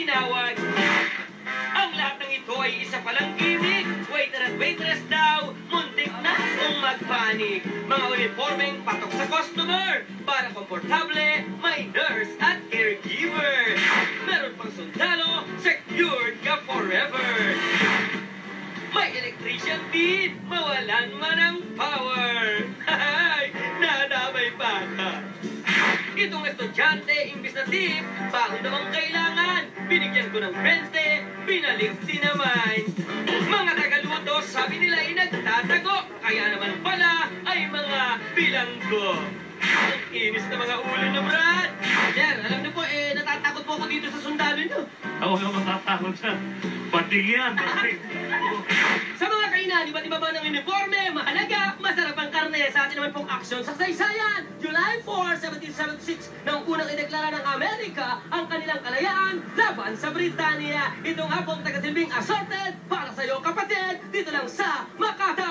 tinawag. Ang lahat ng ito ay isa palang gimmick. Waiter at waitress daw, muntik na kung magpanik. Mga uniformeng patok sa customer. Para komportable, may nurse at caregiver. Meron pang sundalo, secured ka forever. May electrician din, mawalan man ang power. Hay, nadamay pa ka. Itong estudyante, imbis na tip, baon namang kailangan. Binigyan ko ng 20, binalik din naman. Mga tagaluto, sabi nila ay nagtatago. Kaya naman pala ay mga bilanggo. Ang inis na mga ulo na, Brad. Sir, alam niyo po, natatakot po ako dito sa sundalo niyo. Ako nga matatakot siya. Bating yan, bating. Sa mga kainan, iba't iba ba ng uniforme, mahalaga, masarap ang karne. Sa atin naman pong aksyon sa kasaysayan. July 4, 1776, nang unang ideklara ng Amerika ang kanilang kalayaan laban sa Britanya. Ito nga pong tagasilbing assorted para sa'yo, kapatid, dito lang sa Makata.